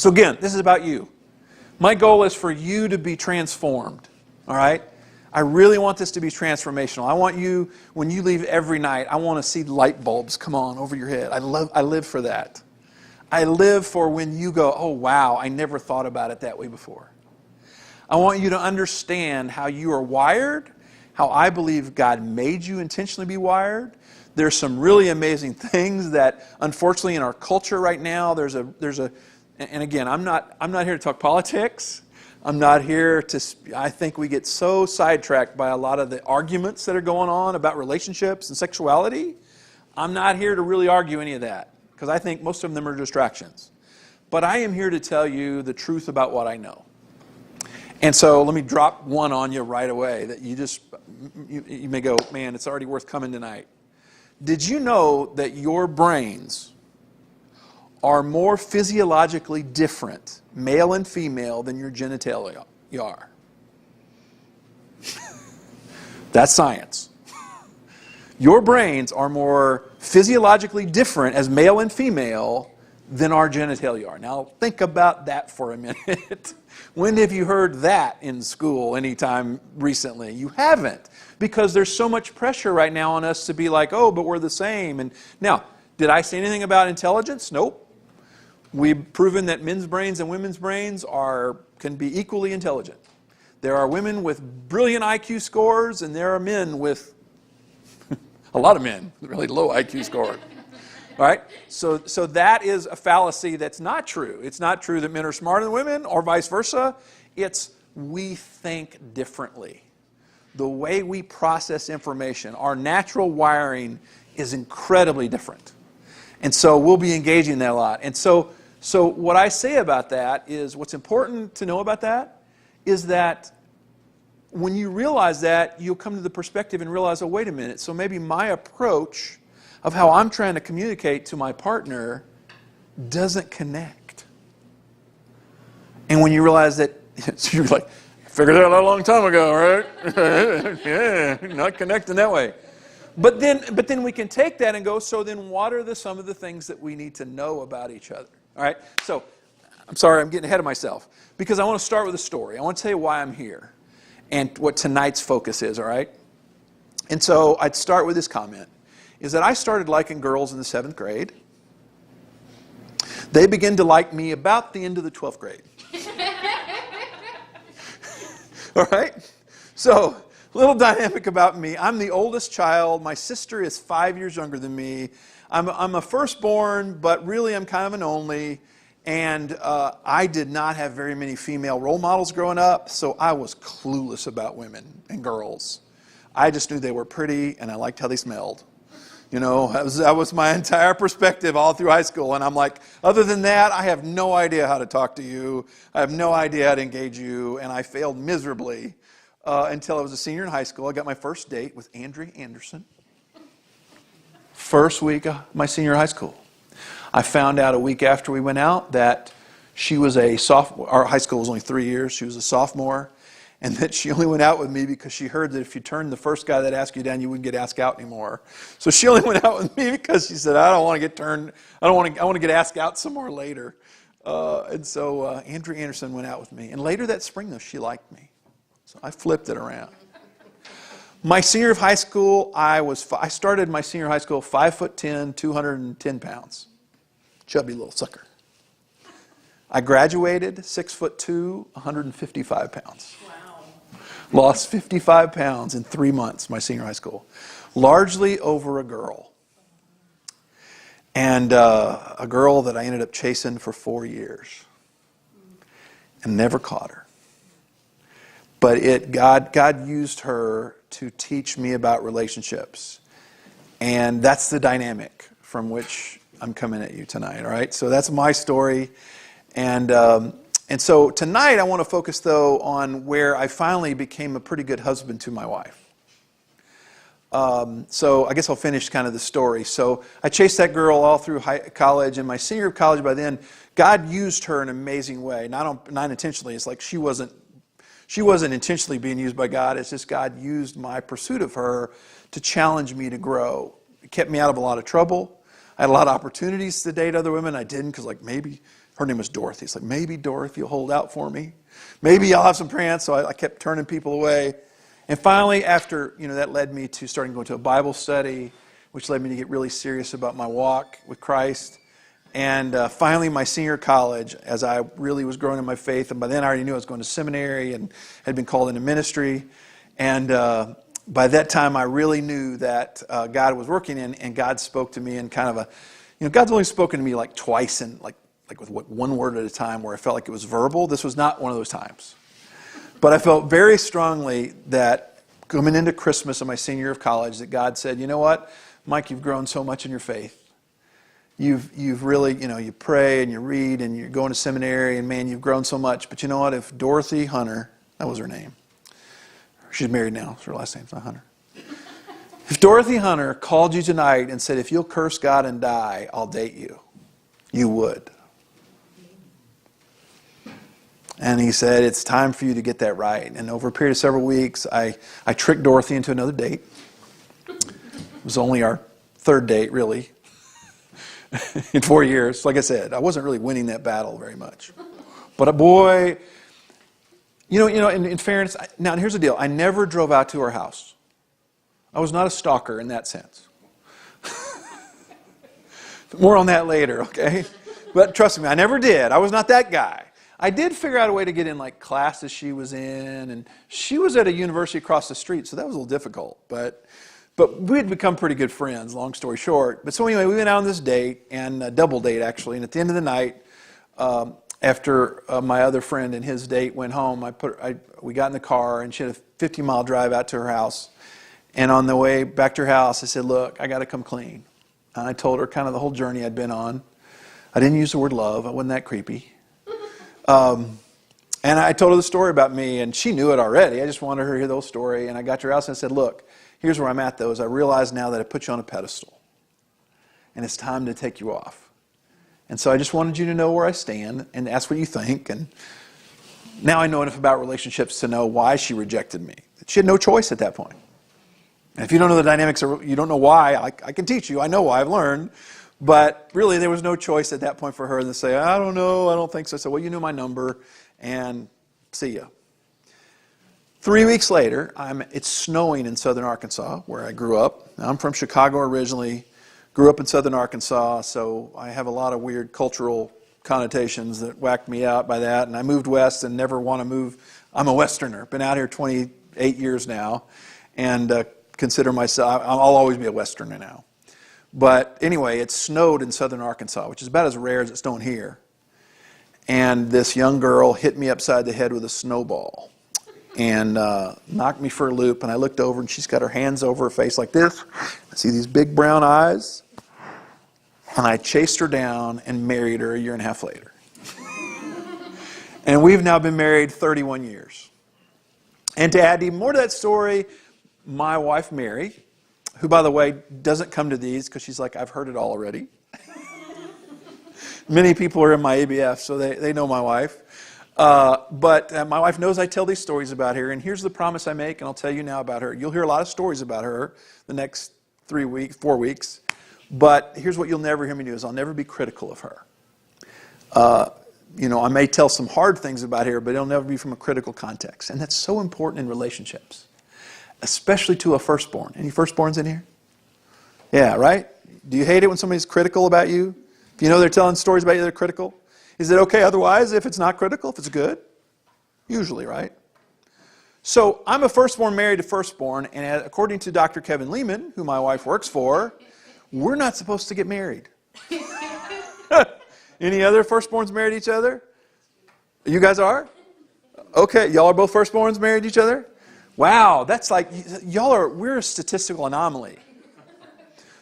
So again, this is about you. My goal is for you to be transformed, all right? I really want this to be transformational. I want you, when you leave every night, I want to see light bulbs come on over your head. I live for that. I live for when you go, oh wow, I never thought about it that way before. I want you to understand how you are wired, how I believe God made you intentionally be wired. There's some really amazing things that, unfortunately, in our culture right now, and again, I'm not here to talk politics. I'm not here to, I think we get so sidetracked by a lot of the arguments that are going on about relationships and sexuality. I'm not here to really argue any of that, because I think most of them are distractions. But I am here to tell you the truth about what I know. And so let me drop one on you right away that you may go, man, it's already worth coming tonight. Did you know that your brains are more physiologically different, male and female, than your genitalia are? That's science. Your brains are more physiologically different as male and female than our genitalia are. Now think about that for a minute. When have you heard that in school anytime recently? You haven't, because there's so much pressure right now on us to be like, oh, but we're the same. And now, did I say anything about intelligence? Nope. We've proven that men's brains and women's brains can be equally intelligent. There are women with brilliant IQ scores, and there are men with a lot of men with really low IQ scores. All right? So that is a fallacy that's not true. It's not true that men are smarter than women or vice versa. It's we think differently. The way we process information, our natural wiring is incredibly different. And so we'll be engaging that a lot. And so what I say about that is, what's important to know about that is that when you realize that, you'll come to the perspective and realize, oh, wait a minute, so maybe my approach of how I'm trying to communicate to my partner doesn't connect. And when you realize that, so you're like, I figured that out a long time ago, right? Yeah, not connecting that way. But then we can take that and go, so then what are some of the things that we need to know about each other? All right? So, I'm sorry, I'm getting ahead of myself. Because I want to start with a story. I want to tell you why I'm here and what tonight's focus is, all right? And so I'd start with this comment, is that I started liking girls in the 7th grade. They began to like me about the end of the 12th grade. All right? So, little dynamic about me. I'm the oldest child. My sister is 5 years younger than me. I'm a firstborn, but really I'm kind of an only. And I did not have very many female role models growing up, so I was clueless about women and girls. I just knew they were pretty, and I liked how they smelled. You know, that was my entire perspective all through high school. And I'm like, other than that, I have no idea how to talk to you. I have no idea how to engage you. And I failed miserably until I was a senior in high school. I got my first date with Andrea Anderson. First week of my senior high school. I found out a week after we went out that she was a sophomore. Our high school was only 3 years. She was a sophomore. And that she only went out with me because she heard that if you turned the first guy that asked you down, you wouldn't get asked out anymore. So she only went out with me because she said, I don't want to get turned. I want to get asked out some more later. And so Andrea Anderson went out with me. And later that spring, though, she liked me. So I flipped it around. My senior of high school, I started my senior high school 5'10", 210 pounds. Chubby little sucker. I graduated 6'2", 155 pounds. Lost 55 pounds in 3 months, my senior high school. Largely over a girl. And a girl that I ended up chasing for 4 years. And never caught her. But God used her to teach me about relationships. And that's the dynamic from which I'm coming at you tonight, all right? So that's my story. And so tonight I want to focus, though, on where I finally became a pretty good husband to my wife. So I guess I'll finish kind of the story. So I chased that girl all through college, and my senior year of college by then, God used her in an amazing way. Not intentionally. It's like she wasn't intentionally being used by God. It's just God used my pursuit of her to challenge me to grow. It kept me out of a lot of trouble. I had a lot of opportunities to date other women. I didn't because, like, maybe Her name was Dorothy. It's like, maybe Dorothy will hold out for me. Maybe I'll have some pants. So I kept turning people away. And finally, after, that led me to starting going to a Bible study, which led me to get really serious about my walk with Christ. And finally, my senior college, as I really was growing in my faith, and by then I already knew I was going to seminary and had been called into ministry. And by that time, I really knew that God was working and God spoke to me in kind of God's only spoken to me like twice and like with one word at a time where I felt like it was verbal. This was not one of those times. But I felt very strongly that coming into Christmas of my senior year of college, that God said, you know what, Mike, you've grown so much in your faith. You've really, you pray and you read and you're going to seminary and man, you've grown so much. But you know what, if Dorothy Hunter, that was her name. She's married now, so her last name's not Hunter. If Dorothy Hunter called you tonight and said, if you'll curse God and die, I'll date you, you would. And he said, it's time for you to get that right. And over a period of several weeks, I tricked Dorothy into another date. It was only our third date, really, in 4 years. Like I said, I wasn't really winning that battle very much. But boy, in fairness, now here's the deal. I never drove out to her house. I was not a stalker in that sense. More on that later, okay? But trust me, I never did. I was not that guy. I did figure out a way to get in like classes she was in, and she was at a university across the street, so that was a little difficult. But we had become pretty good friends, long story short. But so anyway, we went out on this date, and a double date actually, and at the end of the night, after my other friend and his date went home, we got in the car, and she had a 50-mile drive out to her house. And on the way back to her house, I said, look, I got to come clean. And I told her kind of the whole journey I'd been on. I didn't use the word love. I wasn't that creepy. And I told her the story about me, and she knew it already. I just wanted her to hear the whole story. And I got to her house and I said, look, here's where I'm at, though, is I realize now that I put you on a pedestal. And it's time to take you off. And so I just wanted you to know where I stand and ask what you think. And now I know enough about relationships to know why she rejected me. She had no choice at that point. And if you don't know the dynamics, or you don't know why, I can teach you. I know why. I've learned. But really, there was no choice at that point for her to say, I don't know, I don't think so. I said, well, you knew my number, and see ya. 3 weeks later, it's snowing in southern Arkansas, where I grew up. I'm from Chicago originally, grew up in southern Arkansas, so I have a lot of weird cultural connotations that whacked me out by that. And I moved west and never want to move. I'm a Westerner, been out here 28 years now, and consider myself, I'll always be a Westerner now. But anyway, it snowed in southern Arkansas, which is about as rare as it's snowing here. And this young girl hit me upside the head with a snowball and knocked me for a loop. And I looked over, and she's got her hands over her face like this. I see these big brown eyes. And I chased her down and married her a year and a half later. And we've now been married 31 years. And to add even more to that story, my wife, Mary, who, by the way, doesn't come to these because she's like, I've heard it all already. Many people are in my ABF, so they know my wife. But my wife knows I tell these stories about her, and here's the promise I make, and I'll tell you now about her. You'll hear a lot of stories about her the next 4 weeks, but here's what you'll never hear me do, is I'll never be critical of her. I may tell some hard things about her, but it'll never be from a critical context, and that's so important in relationships. Especially to a firstborn. Any firstborns in here? Yeah, right? Do you hate it when somebody's critical about you? If you know they're telling stories about you that are critical? Is it okay otherwise if it's not critical, if it's good? Usually, right? So I'm a firstborn married to firstborn, and according to Dr. Kevin Lehman, who my wife works for, we're not supposed to get married. Any other firstborns married each other? You guys are? Okay, y'all are both firstborns married each other? Wow, that's like, we're a statistical anomaly.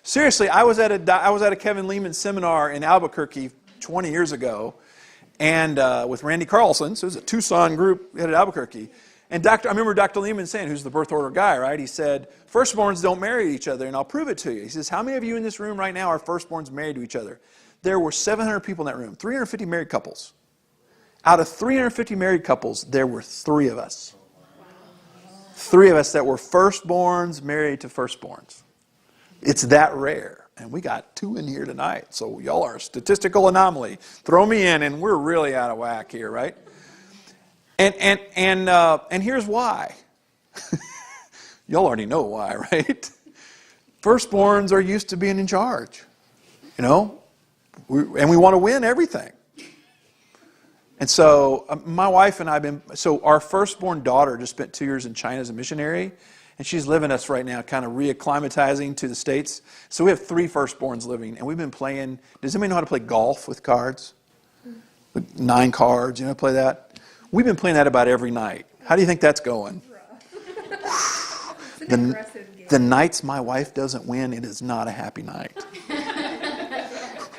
Seriously, I was at a Kevin Lehman seminar in Albuquerque 20 years ago, and with Randy Carlson, so it was a Tucson group at Albuquerque. And I remember Dr. Lehman saying, who's the birth order guy, right? He said, firstborns don't marry each other, and I'll prove it to you. He says, how many of you in this room right now are firstborns married to each other? There were 700 people in that room, 350 married couples. Out of 350 married couples, there were 3 of us. 3 of us that were firstborns married to firstborns. It's that rare. And we got 2 in here tonight. So y'all are a statistical anomaly. Throw me in and we're really out of whack here, right? And here's why. Y'all already know why, right? Firstborns are used to being in charge, and we want to win everything. And so my wife and I so our firstborn daughter just spent 2 years in China as a missionary, and she's living us right now, kind of reacclimatizing to the States. So we have 3 firstborns living, and we've been playing. Does anybody know how to play golf with cards? With 9 cards, play that? We've been playing that about every night. How do you think that's going? The nights my wife doesn't win, it is not a happy night.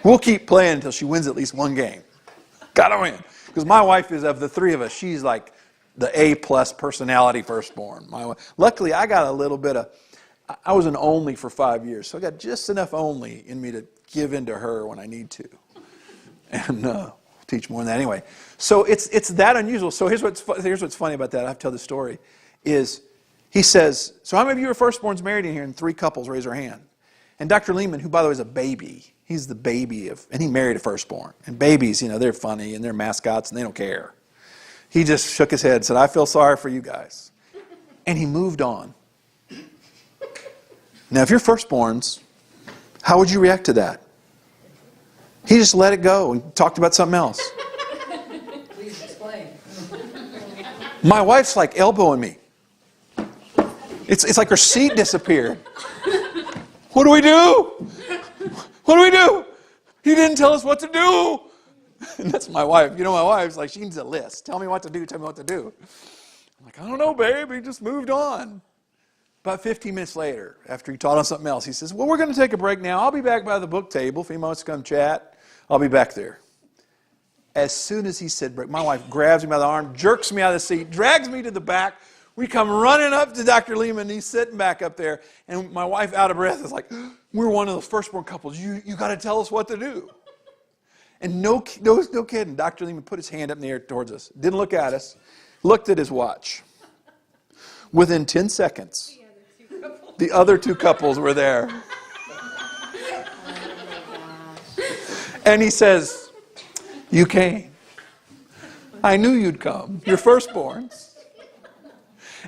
We'll keep playing until she wins at least 1 game. Gotta win. Because my wife is, of the 3 of us, she's like the A+ personality firstborn. Luckily, I got a little bit of, I was an only for 5 years, so I got just enough only in me to give in to her when I need to. And teach more than that anyway. So it's that unusual. So here's what's funny about that. I have to tell this story. Is he says, so how many of you are firstborns married in here? And 3 couples raise their hand. And Dr. Lehman, who by the way is a baby, he's the baby and he married a firstborn. And babies, they're funny and they're mascots and they don't care. He just shook his head and said, I feel sorry for you guys. And he moved on. Now, if you're firstborns, how would you react to that? He just let it go and talked about something else. Please explain. My wife's like elbowing me. It's like her seat disappeared. What do we do? What do we do? He didn't tell us what to do. And that's my wife. My wife's like, she needs a list. Tell me what to do. Tell me what to do. I'm like, I don't know, babe. He just moved on. About 15 minutes later, after he taught us something else, he says, well, we're going to take a break now. I'll be back by the book table. If he wants to come chat, I'll be back there. As soon as he said break, my wife grabs me by the arm, jerks me out of the seat, drags me to the back. We come running up to Dr. Lehman, and he's sitting back up there. And my wife, out of breath, is like, we're one of those firstborn couples. You got to tell us what to do. And no kidding, Dr. Lehman put his hand up in the air towards us. Didn't look at us. Looked at his watch. Within 10 seconds, the other 2 couples were there. And he says, you came. I knew you'd come. You're firstborns.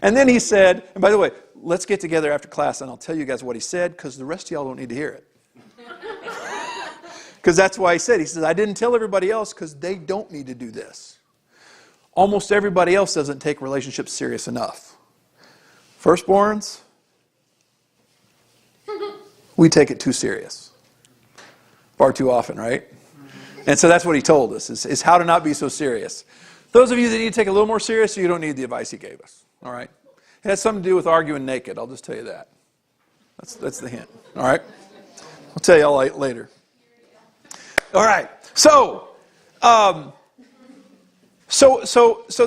And then he said, and by the way, let's get together after class and I'll tell you guys what he said because the rest of y'all don't need to hear it. Because that's why he says, I didn't tell everybody else because they don't need to do this. Almost everybody else doesn't take relationships serious enough. Firstborns, we take it too serious. Far too often, right? And so that's what he told us, is how to not be so serious. Those of you that need to take it a little more serious, you don't need the advice he gave us. All right? It has something to do with arguing naked. I'll just tell you that. That's the hint. All right? I'll tell you all later. All right. So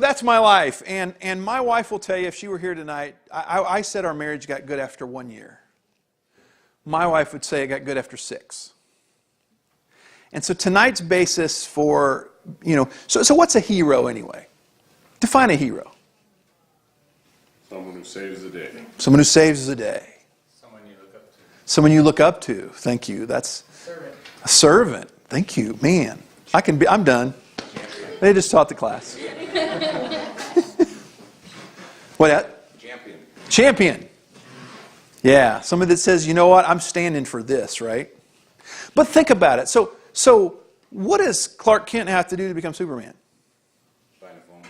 that's my life. And my wife will tell you, if she were here tonight, I said our marriage got good after 1 year. My wife would say it got good after 6. And so tonight's basis for, so what's a hero anyway? Define a hero. Someone who saves the day. Someone who saves the day. Someone you look up to. Someone you look up to. Thank you. That's Servant. a servant. Thank you. Man, I'm done. They just taught the class. What that? Champion. Yeah, somebody that says, you know what, I'm standing for this, right? But think about it. So what does Clark Kent have to do to become Superman? Find a phone.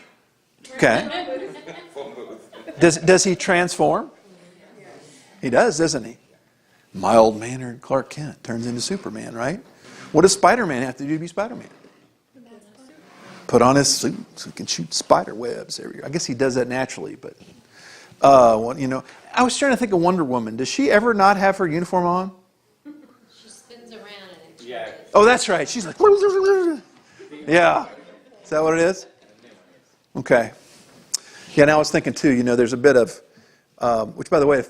Okay. Phone booth. Does he transform? He does, doesn't he? Mild-mannered Clark Kent turns into Superman, right? What does Spider-Man have to do to be Spider-Man? Put on his suit so he can shoot spider webs everywhere. I guess he does that naturally, but I was trying to think of Wonder Woman. Does she ever not have her uniform on? She spins around and it Yeah. Oh, that's right. She's like, yeah. Is that what it is? Okay. Yeah, and I was thinking too, there's a bit of, which by the way,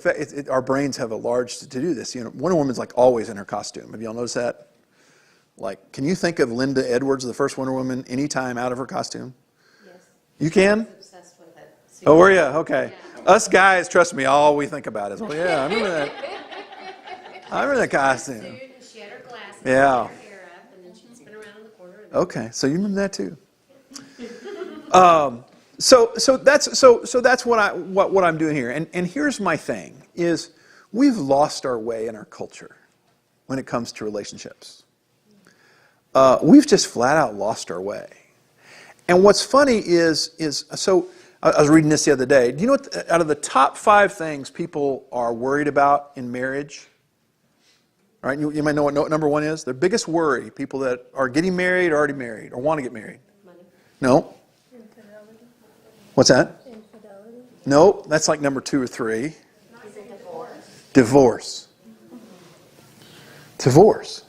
our brains have a large to do this. Wonder Woman's like always in her costume. Have y'all noticed that? Like, can you think of Linda Edwards, the first Wonder Woman, anytime out of her costume? Yes. You can? I'm obsessed with it. Oh, were you? Okay. Yeah. Us guys, trust me, all we think about is, yeah, I remember that. I remember that costume. Yeah. Her hair up, and then she'd spin around in the corner. And Okay, so you remember that too. So that's what I'm doing here. And here's my thing is we've lost our way in our culture when it comes to relationships. We've just flat out lost our way. And what's funny is so I was reading this the other day. Do you know what, out of the top 5 things people are worried about in marriage? All right, you might know what number 1 is. Their biggest worry, people that are getting married or already married or want to get married. money. No. Infidelity. What's that? Infidelity. No, that's like number 2 or 3. Is it divorce? Divorce. Divorce.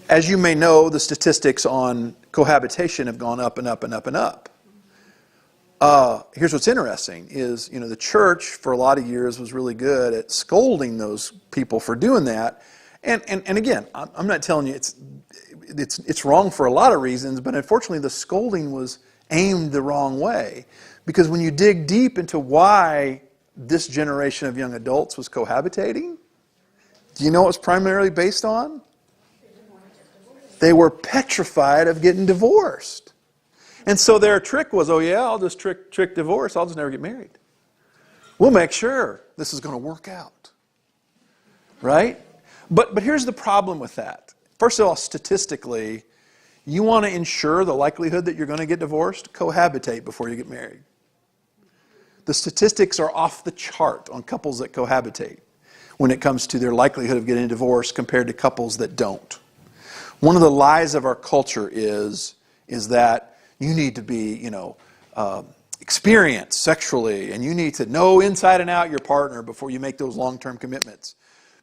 As you may know, the statistics on cohabitation have gone up and up and up and up. Here's what's interesting is, the church for a lot of years was really good at scolding those people for doing that. And again, I'm not telling you it's wrong for a lot of reasons, but unfortunately the scolding was aimed the wrong way. Because when you dig deep into why this generation of young adults was cohabitating, do you know what it was primarily based on? They were petrified of getting divorced. And so their trick was, oh yeah, I'll just trick divorce. I'll just never get married. We'll make sure this is going to work out. Right? But here's the problem with that. First of all, statistically, you want to ensure the likelihood that you're going to get divorced, cohabitate before you get married. The statistics are off the chart on couples that cohabitate when it comes to their likelihood of getting a divorce compared to couples that don't. One of the lies of our culture is that you need to be, experienced sexually, and you need to know inside and out your partner before you make those long-term commitments.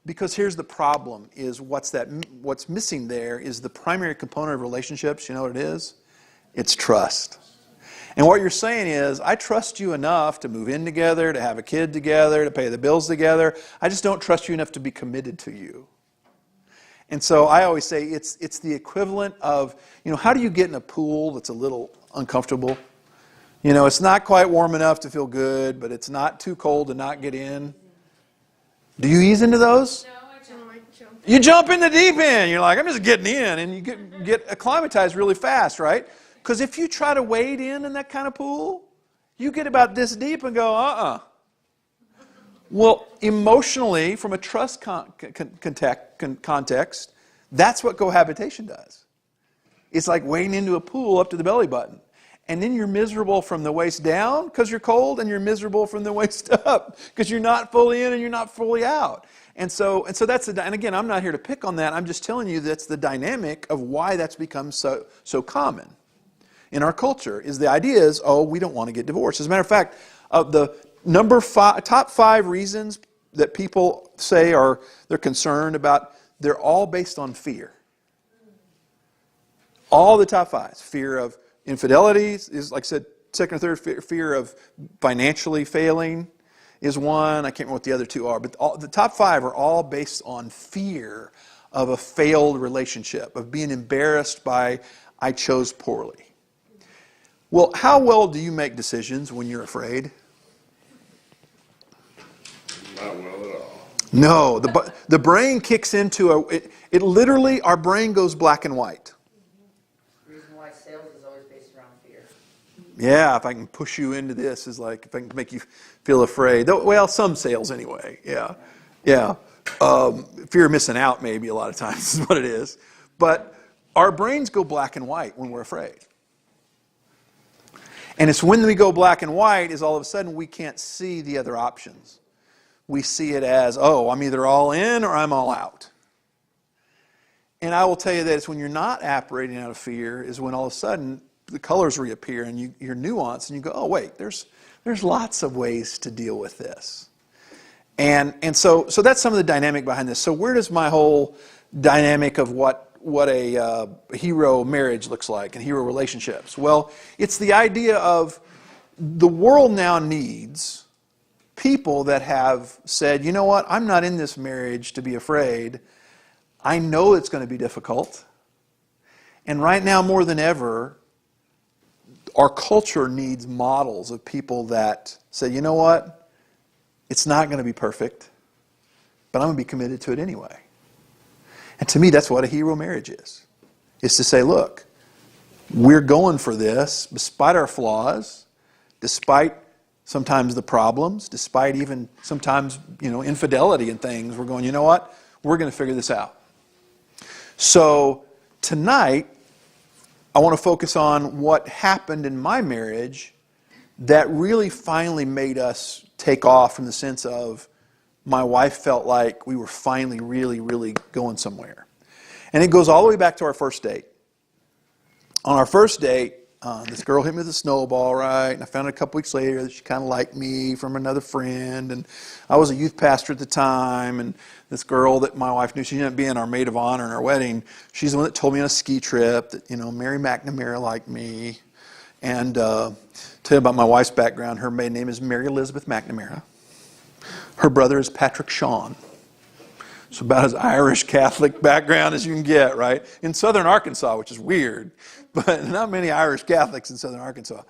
Because here's the problem: is what's missing there is the primary component of relationships. You know what it is? It's trust. And what you're saying is, I trust you enough to move in together, to have a kid together, to pay the bills together. I just don't trust you enough to be committed to you. And so I always say it's the equivalent of, how do you get in a pool that's a little uncomfortable? It's not quite warm enough to feel good, but it's not too cold to not get in. Do you ease into those? No, I jump. You jump in the deep end. You're like, I'm just getting in. And you get acclimatized really fast, right? Because if you try to wade in that kind of pool, you get about this deep and go, Well, emotionally, from a trust context, that's what cohabitation does. It's like wading into a pool up to the belly button. And then you're miserable from the waist down because you're cold, and you're miserable from the waist up because you're not fully in and you're not fully out. And so that's and again, I'm not here to pick on that. I'm just telling you that's the dynamic of why that's become so common in our culture. Is the idea is, we don't want to get divorced. As a matter of fact, the top 5 reasons that people say they're concerned about, they're all based on fear. All the top 5. Fear of infidelity is, like I said, second or third. Fear of financially failing is one. I can't remember what the other 2 are, but the top 5 are all based on fear of a failed relationship, of being embarrassed by, I chose poorly. Well, how well do you make decisions when you're afraid? Not well at all. No, the brain kicks into it literally, our brain goes black and white. The reason why sales is always based around fear. Yeah, if I can push you into this, is like, if I can make you feel afraid. Well, some sales anyway, yeah. Fear of missing out maybe a lot of times is what it is. But our brains go black and white when we're afraid. And it's when we go black and white is all of a sudden we can't see the other options. We see it as, I'm either all in or I'm all out. And I will tell you that it's when you're not operating out of fear is when all of a sudden the colors reappear and you're nuanced and you go, wait, there's lots of ways to deal with this. And so that's some of the dynamic behind this. So where does my whole dynamic of what a hero marriage looks like and hero relationships? Well, it's the idea of the world now needs people that have said, you know what, I'm not in this marriage to be afraid. I know it's going to be difficult. And right now, more than ever, our culture needs models of people that say, you know what, it's not going to be perfect, but I'm going to be committed to it anyway. And to me, that's what a hero marriage is. It's to say, look, we're going for this despite our flaws, despite sometimes the problems, despite even sometimes, infidelity and things. We're going, you know what? We're going to figure this out. So tonight, I want to focus on what happened in my marriage that really finally made us take off in the sense of my wife felt like we were finally really, really going somewhere. And it goes all the way back to our first date. On our first date, this girl hit me with a snowball, right? And I found out a couple weeks later that she kind of liked me from another friend. And I was a youth pastor at the time. And this girl that my wife knew, she ended up being our maid of honor in our wedding. She's the one that told me on a ski trip that, Mary McNamara liked me. And tell you about my wife's background. Her maiden name is Mary Elizabeth McNamara. Her brother is Patrick Sean. So about as Irish Catholic background as you can get, right? In southern Arkansas, which is weird. But not many Irish Catholics in southern Arkansas.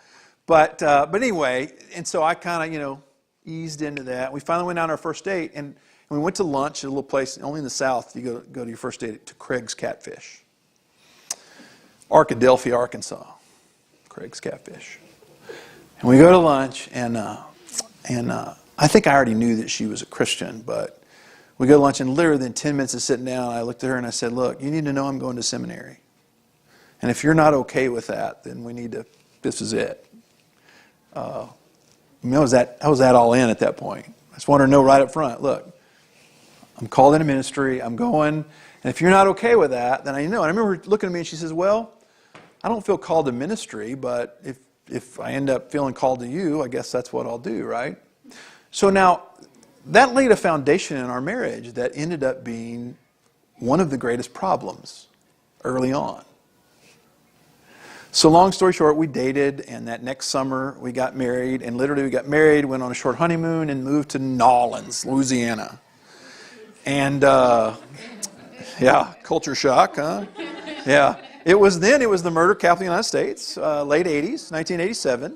But anyway, and so I kind of, eased into that. We finally went on our first date, and we went to lunch at a little place, only in the South, you go to your first date, to Craig's Catfish. Arkadelphia, Arkansas. Craig's Catfish. And we go to lunch, and I think I already knew that she was a Christian, but we go to lunch, and literally within 10 minutes of sitting down, I looked at her and I said, look, you need to know I'm going to seminary. And if you're not okay with that, then this is it. I was that all in at that point. I just wanted to know right up front, look, I'm called into ministry, I'm going, and if you're not okay with that, then I know. And I remember looking at me and she says, well, I don't feel called to ministry, but if I end up feeling called to you, I guess that's what I'll do, right? So now, that laid a foundation in our marriage that ended up being one of the greatest problems early on. So long story short, we dated, and that next summer we got married, and literally we got married, went on a short honeymoon, and moved to Nolens, Louisiana. And, culture shock, huh? Yeah. It was the murder capital of the United States, late 80s, 1987.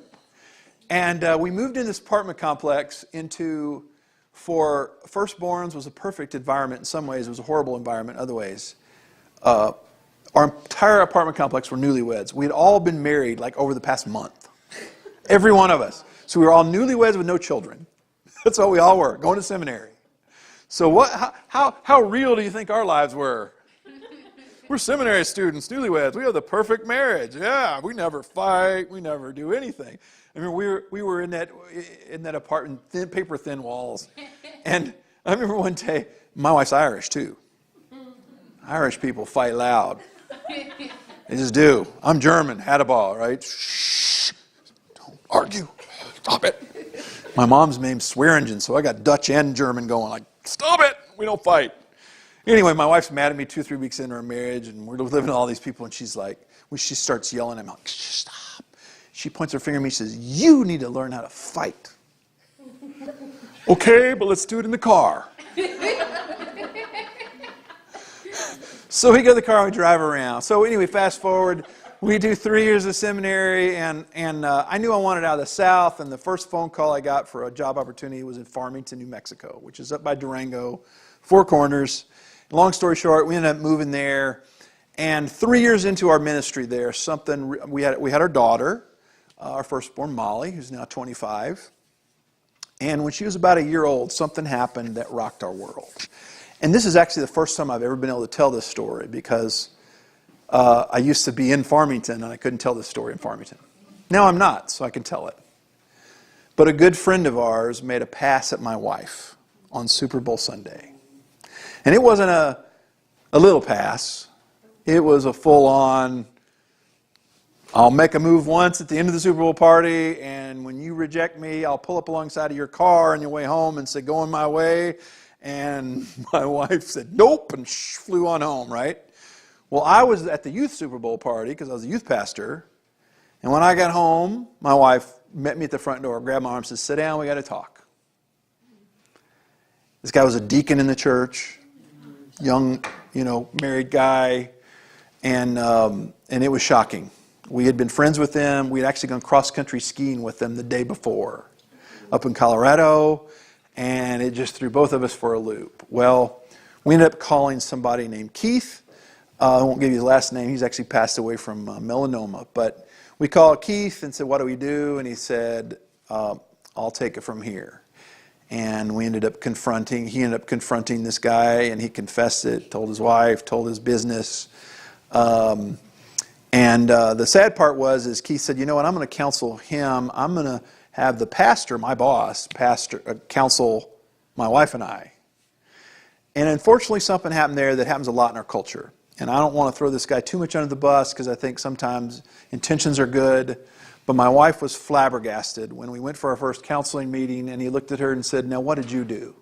And we moved in this apartment complex for firstborns was a perfect environment in some ways. It was a horrible environment in other ways. Our entire apartment complex were newlyweds. We had all been married like over the past month. Every one of us. So we were all newlyweds with no children. That's all we all were, going to seminary. So how real do you think our lives were? We're seminary students, newlyweds. We have the perfect marriage. Yeah, we never fight. We never do anything. I mean, we were in that apartment, paper thin walls. And I remember one day, my wife's Irish too. Irish people fight loud. They just do. I'm German, had a ball, right? Shh, don't argue. Stop it. My mom's name's Swearingen, so I got Dutch and German going. Like, stop it. We don't fight. Anyway, my wife's mad at me 2-3 weeks into our marriage, and we're living with all these people, and she's like, when she starts yelling, I'm like, stop. She points her finger at me and says, you need to learn how to fight. Okay, but let's do it in the car. So we go to the car and we drive around. So anyway, fast forward, we do 3 years of seminary, and I knew I wanted out of the South, and the first phone call I got for a job opportunity was in Farmington, New Mexico, which is up by Durango, Four Corners. Long story short, we ended up moving there, and 3 years into our ministry there, we had our daughter, our firstborn Molly, who's now 25, and when she was about a year old, something happened that rocked our world. And this is actually the first time I've ever been able to tell this story because I used to be in Farmington and I couldn't tell this story in Farmington. Now I'm not, so I can tell it. But a good friend of ours made a pass at my wife on Super Bowl Sunday. And it wasn't a little pass. It was a full-on, I'll make a move once at the end of the Super Bowl party, and when you reject me, I'll pull up alongside of your car on your way home and say, going my way. And my wife said, nope, and flew on home, right? Well, I was at the youth Super Bowl party because I was a youth pastor. And when I got home, my wife met me at the front door, grabbed my arm and said, sit down, we got to talk. This guy was a deacon in the church, young, married guy, and it was shocking. We had been friends with them. We had actually gone cross-country skiing with them the day before up in Colorado. And it just threw both of us for a loop. Well, We ended up calling somebody named Keith. I won't give you his last name. He's actually passed away from melanoma. But we called Keith and said, what do we do? And he said, I'll take it from here. And he ended up confronting this guy, and he confessed it, told his wife, told his business. And the sad part is Keith said, you know what, I'm going to counsel him. I'm going to have the pastor, my boss, counsel my wife and I. And unfortunately, something happened there that happens a lot in our culture. And I don't want to throw this guy too much under the bus because I think sometimes intentions are good. But my wife was flabbergasted when we went for our first counseling meeting, and he looked at her and said, now what did you do?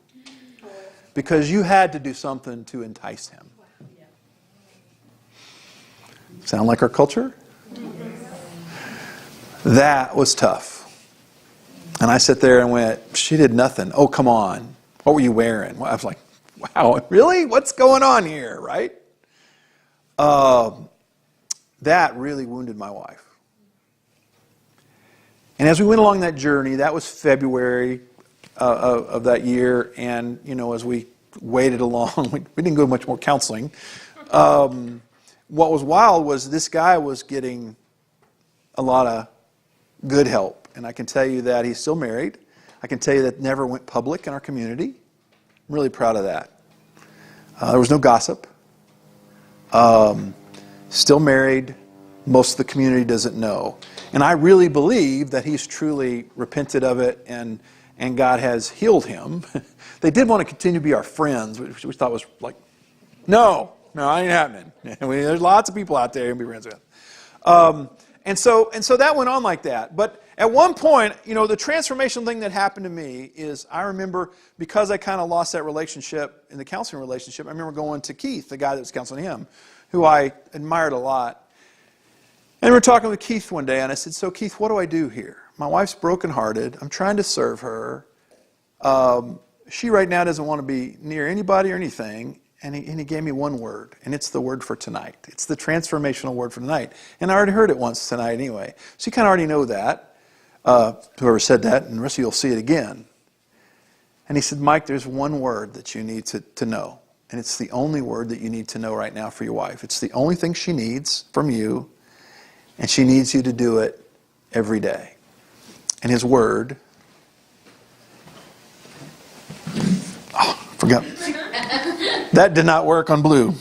Because you had to do something to entice him. Sound like our culture? That was tough. And I sat there and went, she did nothing. Oh, come on. What were you wearing? I was like, wow, really? What's going on here, right? That really wounded my wife. And as we went along that journey, that was February of that year, and as we waited along, we didn't go much more counseling. What was wild was this guy was getting a lot of good help, and I can tell you that he's still married. I can tell you that never went public in our community. I'm really proud of that. There was no gossip. Still married. Most of the community doesn't know. And I really believe that he's truly repented of it, and God has healed him. They did want to continue to be our friends, which we thought was like, no, ain't happening. There's lots of people out there you can be friends with. And so that went on like that. But at one point, the transformation thing that happened to me is I remember, because I kind of lost that relationship in the counseling relationship, I remember going to Keith, the guy that was counseling him, who I admired a lot. And we were talking with Keith one day, and I said, so Keith, what do I do here? My wife's brokenhearted. I'm trying to serve her. She right now doesn't want to be near anybody or anything. And he gave me one word, and it's the word for tonight. It's the transformational word for tonight. And I already heard it once tonight anyway. So you kind of already know that, whoever said that, and the rest of you will see it again. And he said, Mike, there's one word that you need to know. And it's the only word that you need to know right now for your wife. It's the only thing she needs from you, and she needs you to do it every day. And his word, forgot. That did not work on blue.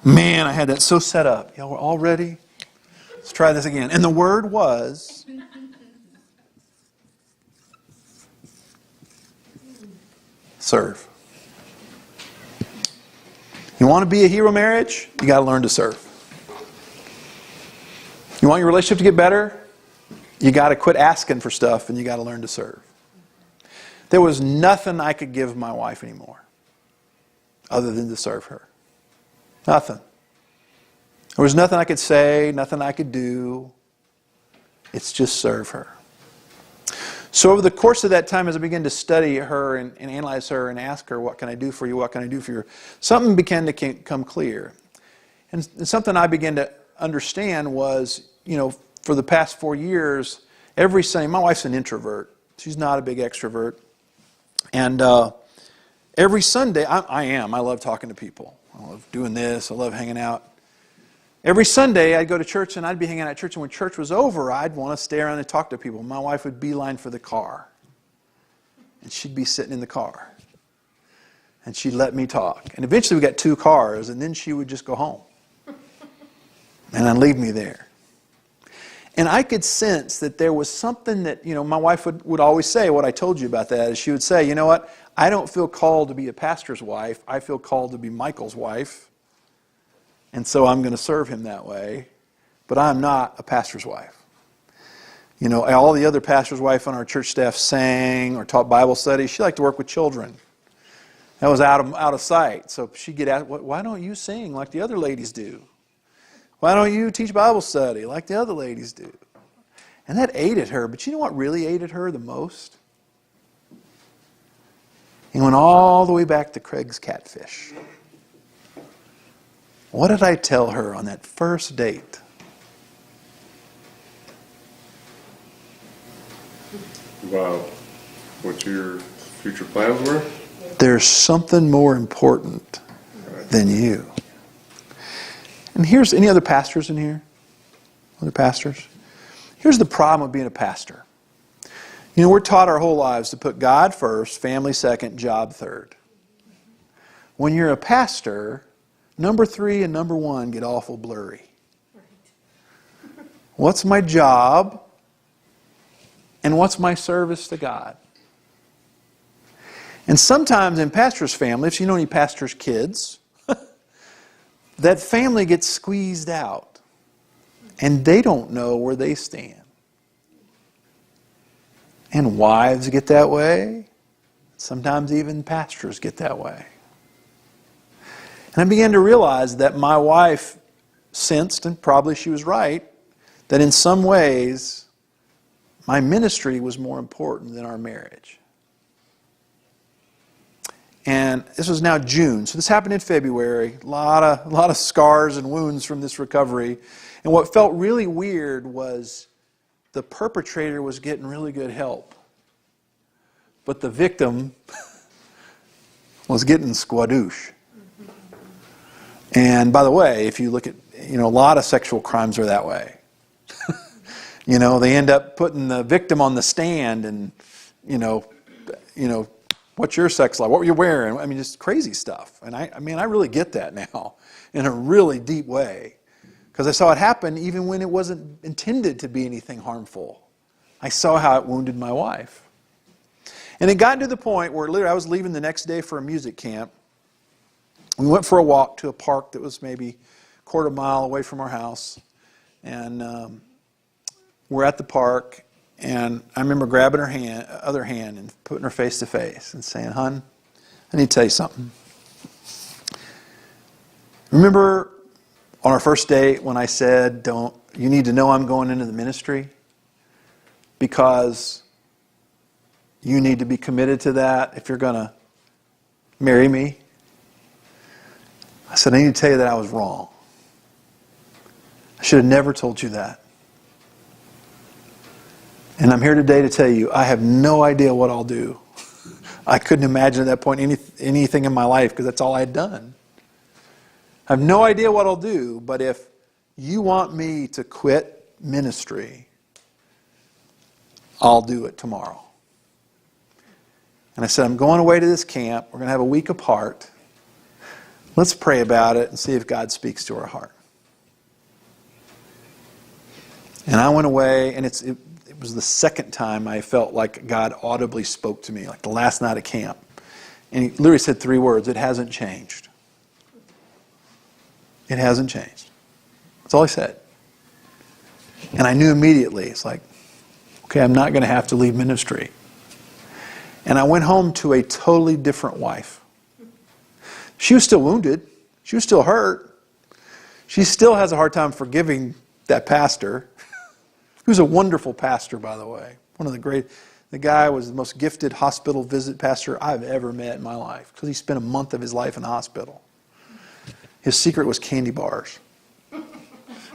Man, I had that so set up. Y'all were all ready? Let's try this again. And the word was serve. You want to be a hero marriage? You got to learn to serve. You want your relationship to get better? You got to quit asking for stuff, and you got to learn to serve. There was nothing I could give my wife anymore other than to serve her. Nothing. There was nothing I could say, nothing I could do. It's just serve her. So over the course of that time, as I began to study her and analyze her and ask her, what can I do for you, what can I do for you, something began to come clear. And something I began to understand was, for the past 4 years, every Sunday, my wife's an introvert. She's not a big extrovert. And every Sunday, I am. I love talking to people. I love doing this. I love hanging out. Every Sunday, I'd go to church, and I'd be hanging out at church. And when church was over, I'd want to stay around and talk to people. My wife would beeline for the car. And she'd be sitting in the car. And she'd let me talk. And eventually, we got 2 cars, and then she would just go home. And then leave me there. And I could sense that there was something that, my wife would always say, what I told you about that, is she would say, you know what, I don't feel called to be a pastor's wife. I feel called to be Michael's wife. And so I'm going to serve him that way. But I'm not a pastor's wife. All the other pastor's wife on our church staff sang or taught Bible studies. She liked to work with children. That was out of sight. So she'd get asked, why don't you sing like the other ladies do? Why don't you teach Bible study like the other ladies do? And that ate at her. But you know what really ate at her the most? He went all the way back to Craig's catfish. What did I tell her on that first date? About what your future plans were? There's something more important than you. And here's, any other pastors in here? Other pastors? Here's the problem with being a pastor. You know, we're taught our whole lives to put God first, family second, job third. When you're a pastor, number 3 and number 1 get awful blurry. What's my job? And what's my service to God? And sometimes in pastors' families, if you know any pastors' kids, that family gets squeezed out. And they don't know where they stand. And wives get that way. Sometimes even pastors get that way. And I began to realize that my wife sensed, and probably she was right, that in some ways my ministry was more important than our marriage. And this was now June, so this happened in February. A lot of scars and wounds from this recovery. And what felt really weird was the perpetrator was getting really good help. But the victim was getting squadoosh. And by the way, if you look at, a lot of sexual crimes are that way. They end up putting the victim on the stand and, what's your sex life? What were you wearing? I mean, just crazy stuff. And I really get that now in a really deep way. Because I saw it happen even when it wasn't intended to be anything harmful. I saw how it wounded my wife. And it got to the point where literally I was leaving the next day for a music camp. We went for a walk to a park that was maybe a quarter mile away from our house. And we're at the park. And I remember grabbing her other hand and putting her face to face and saying, "Hon, I need to tell you something. Remember on our first date when I said, you need to know I'm going into the ministry because you need to be committed to that if you're going to marry me?" I said, "I need to tell you that I was wrong. I should have never told you that. And I'm here today to tell you, I have no idea what I'll do." I couldn't imagine at that point anything in my life because that's all I had done. I have no idea what I'll do, but if you want me to quit ministry, I'll do it tomorrow. And I said, I'm going away to this camp. We're going to have a week apart. Let's pray about it and see if God speaks to our heart. And I went away, and it was the second time I felt like God audibly spoke to me, like the last night of camp. And he literally said 3 words: "It hasn't changed. It hasn't changed." That's all he said. And I knew immediately, it's like, okay, I'm not going to have to leave ministry. And I went home to a totally different wife. She was still wounded. She was still hurt. She still has a hard time forgiving that pastor. He was a wonderful pastor, by the way. The guy was the most gifted hospital visit pastor I've ever met in my life because he spent a month of his life in the hospital. His secret was candy bars.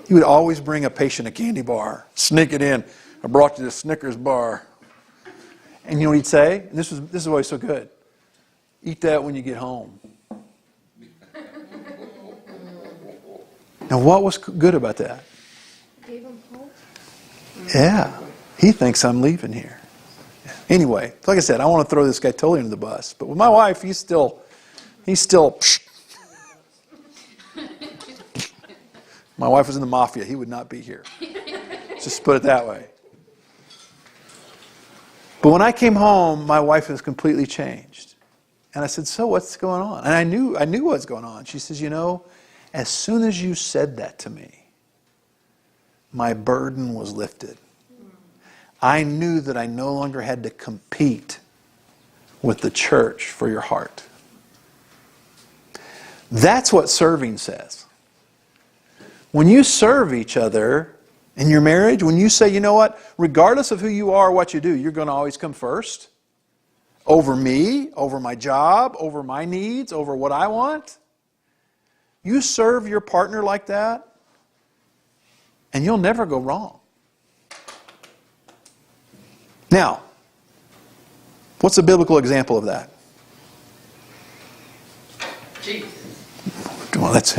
He would always bring a patient a candy bar, sneak it in. "I brought you the Snickers bar." And you know what he'd say? And this is why he's so good. "Eat that when you get home." Now, what was good about that? Gave him hope. Yeah, he thinks I'm leaving here. Anyway, like I said, I want to throw this guy totally under the bus. But with my wife, he's still. My wife was in the mafia. He would not be here. Just put it that way. But when I came home, my wife was completely changed. And I said, "So what's going on?" And I knew what was going on. She says, "As soon as you said that to me, my burden was lifted. I knew that I no longer had to compete with the church for your heart." That's what serving says. When you serve each other in your marriage, when you say, "You know what, regardless of who you are or what you do, you're going to always come first over me, over my job, over my needs, over what I want." You serve your partner like that, and you'll never go wrong. Now, what's a biblical example of that? Jesus. Well, that's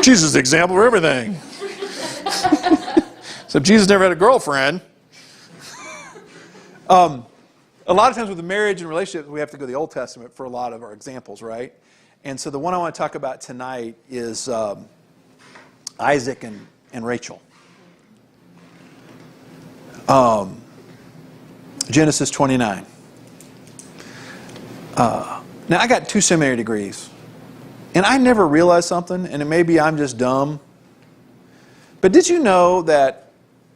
Jesus is the example for everything. Except Jesus never had a girlfriend. A lot of times with the marriage and relationships, we have to go to the Old Testament for a lot of our examples, right? And so the one I want to talk about tonight is Isaac and Rachel. Genesis 29. Now, I got 2 seminary degrees. And I never realized something, and maybe I'm just dumb. But did you know that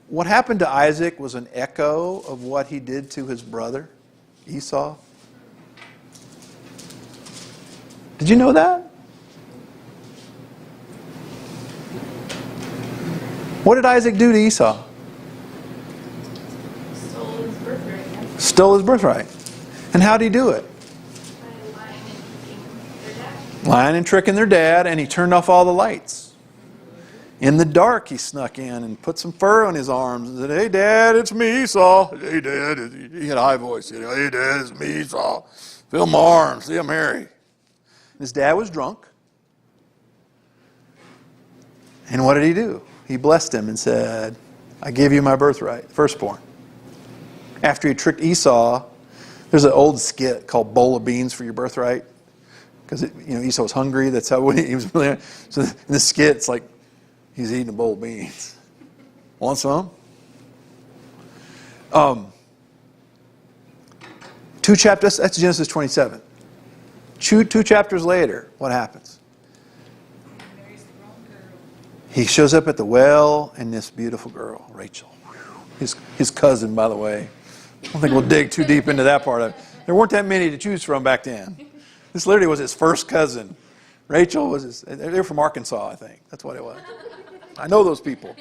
what happened to Isaac was an echo of what he did to his brother, Esau? Did you know that? What did Isaac do to Esau? Stole his birthright. Stole his birthright. And how did he do it? By lying and tricking their dad. Lying and tricking their dad, and he turned off all the lights. In the dark, he snuck in and put some fur on his arms and said, "Hey, Dad, it's me, Esau." "Hey, Dad," he had a high voice. He said, "Hey, Dad, it's me, Esau. Feel my arms. See, I'm hairy." His dad was drunk. And what did he do? He blessed him and said, "I give you my birthright, firstborn." After he tricked Esau, there's an old skit called "Bowl of Beans for Your Birthright." Because Esau was hungry. That's how he was really. So in the skit, it's like he's eating a bowl of beans. Want some? 2 chapters. That's Genesis 27. Two chapters later, what happens? He shows up at the well, and this beautiful girl, Rachel, his cousin, by the way. I don't think we'll dig too deep into that part of it. There weren't that many to choose from back then. This literally was his first cousin. Rachel was they're from Arkansas, I think. That's what it was. I know those people.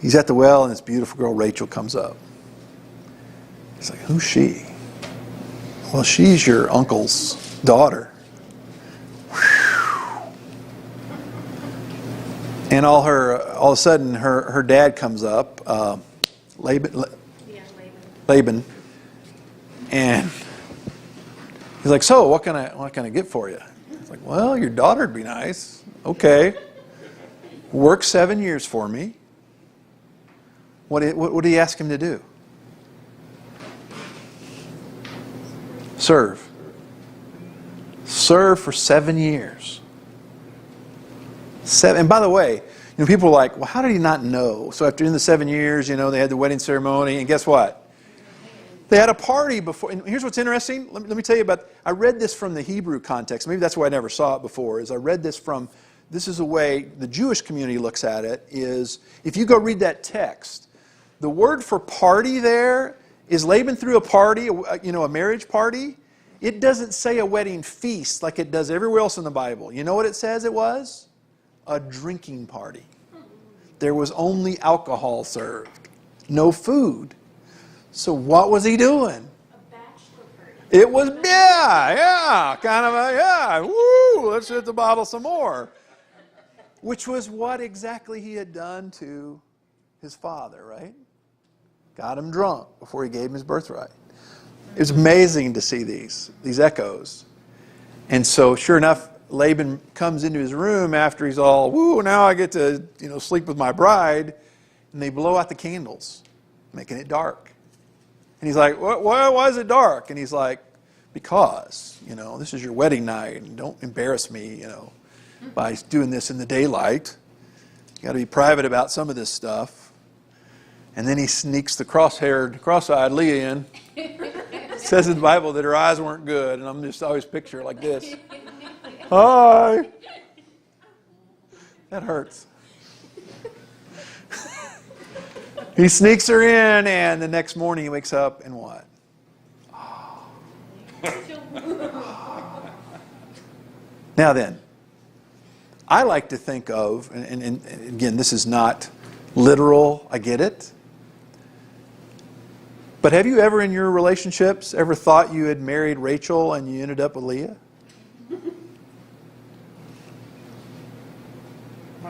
He's at the well, and this beautiful girl, Rachel, comes up. He's like, "Who's she?" "Well, she's your uncle's daughter." And all of a sudden, her dad comes up, Laban, and he's like, "So, what can I get for you?" It's like, "Well, your daughter'd be nice." "Okay. Work 7 years for me." What did he ask him to do? Serve. Serve for 7 years. And by the way, people are like, "Well, how did he not know?" So after in the 7 years, they had the wedding ceremony, and guess what? They had a party before. And here's what's interesting. Let me tell you about. I read this from the Hebrew context. Maybe that's why I never saw it before. Is I read this from. This is the way the Jewish community looks at it. Is if you go read that text, the word for party there is Laban threw a party, a marriage party. It doesn't say a wedding feast like it does everywhere else in the Bible. You know what it says it was? A drinking party. There was only alcohol served, no food. So what was he doing? A bachelor party. It was, kind of woo, let's hit the bottle some more. Which was what exactly he had done to his father, right? Got him drunk before he gave him his birthright. It was amazing to see these echoes. And so sure enough, Laban comes into his room after he's all, "Woo, now I get to, sleep with my bride." And they blow out the candles, making it dark. And he's like, why is it dark? And he's like, "Because, this is your wedding night, and don't embarrass me, by doing this in the daylight. You got to be private about some of this stuff." And then he sneaks the cross-eyed Leah in. It says in the Bible that her eyes weren't good, and I'm just always picture her like this. "Hi." That hurts. He sneaks her in, and the next morning he wakes up and what? Now then, I like to think of, and again, this is not literal, I get it. But have you ever in your relationships ever thought you had married Rachel and you ended up with Leah?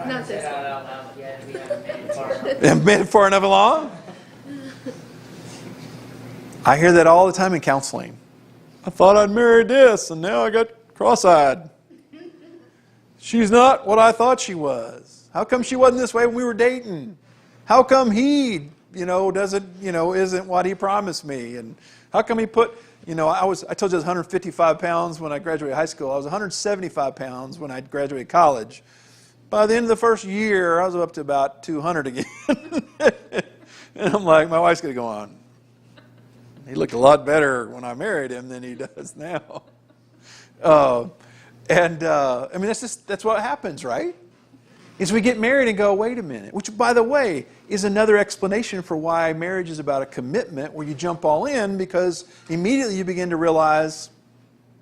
Not this one. Out loud yet. We haven't made it far enough. Haven't made it far enough along? I hear that all the time in counseling. I thought I'd married this, and now I got cross-eyed. She's not what I thought she was. How come she wasn't this way when we were dating? How come he, doesn't, isn't what he promised me? And how come he put, I told you I was 155 pounds when I graduated high school. I was 175 pounds when I graduated college. By the end of the first year, I was up to about 200 again. And I'm like, my wife's going to go on. He looked a lot better when I married him than he does now. That's what happens, right? Is we get married and go, wait a minute. Which, by the way, is another explanation for why marriage is about a commitment where you jump all in, because immediately you begin to realize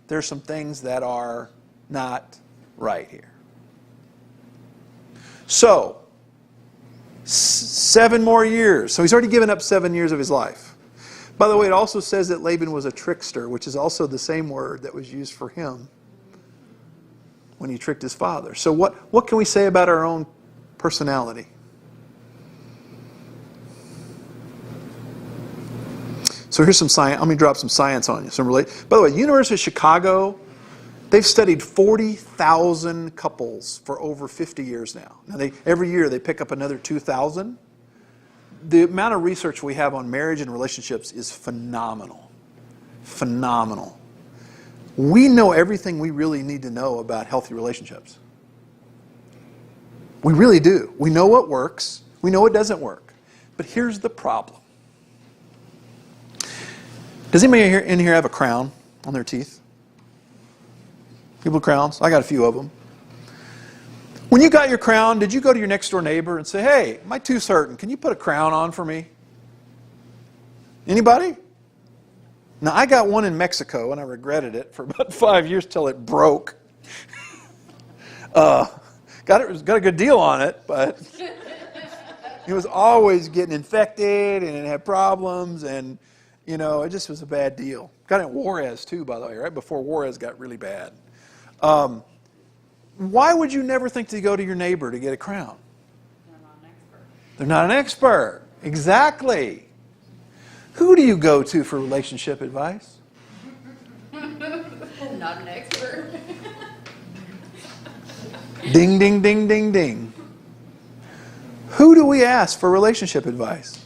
there's some things that are not right here. So, 7 more years. So he's already given up 7 years of his life. By the way, it also says that Laban was a trickster, which is also the same word that was used for him when he tricked his father. So what can we say about our own personality? So here's some science. Let me drop some science on you. By the way, University of Chicago, they've studied 40,000 couples for over 50 years now. Now every year they pick up another 2,000. The amount of research we have on marriage and relationships is phenomenal. Phenomenal. We know everything we really need to know about healthy relationships. We really do. We know what works. We know what doesn't work. But here's the problem. Does anybody in here have a crown on their teeth? People with crowns? I got a few of them. When you got your crown, did you go to your next door neighbor and say, hey, my tooth's hurting, can you put a crown on for me? Anybody? Now, I got one in Mexico, and I regretted it for about 5 years till it broke. Got a good deal on it, but it was always getting infected, and it had problems, and, it just was a bad deal. Got it in Juarez, too, by the way, right before Juarez got really bad. Why would you never think to go to your neighbor to get a crown? They're not an expert. They're not an expert. Exactly. Who do you go to for relationship advice? Not an expert. Ding, ding, ding, ding, ding. Who do we ask for relationship advice?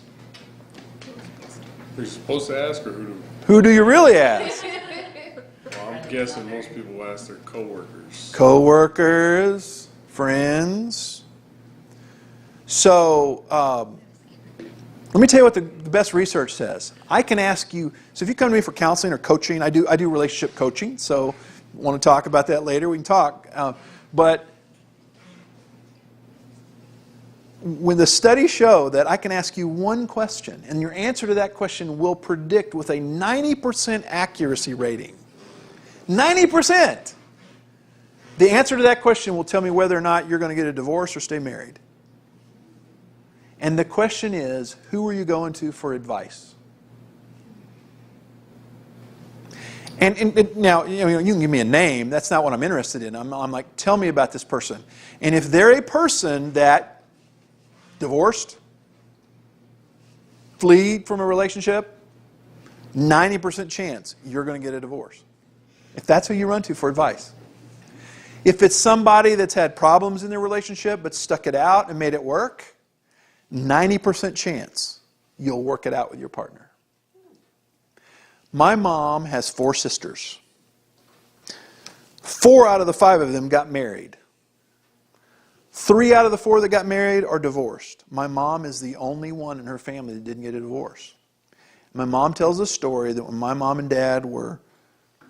Who you supposed to ask, or who do? Who do you really ask? Well, I'm guessing most people ask their coworkers. Co-workers, friends. So, let me tell you what the best research says. I can ask you, so if you come to me for counseling or coaching, I do relationship coaching, so want to talk about that later, we can talk. But when the studies show that I can ask you one question, and your answer to that question will predict with a 90% accuracy rating. 90%! The answer to that question will tell me whether or not you're going to get a divorce or stay married. And the question is, who are you going to for advice? And now, you can give me a name. That's not what I'm interested in. I'm like, tell me about this person. And if they're a person that divorced, fleed from a relationship, 90% chance you're going to get a divorce. If that's who you run to for advice. If it's somebody that's had problems in their relationship but stuck it out and made it work, 90% chance you'll work it out with your partner. My mom has 4 sisters. 4 out of the 5 of them got married. 3 out of the 4 that got married are divorced. My mom is the only one in her family that didn't get a divorce. My mom tells a story that when my mom and dad were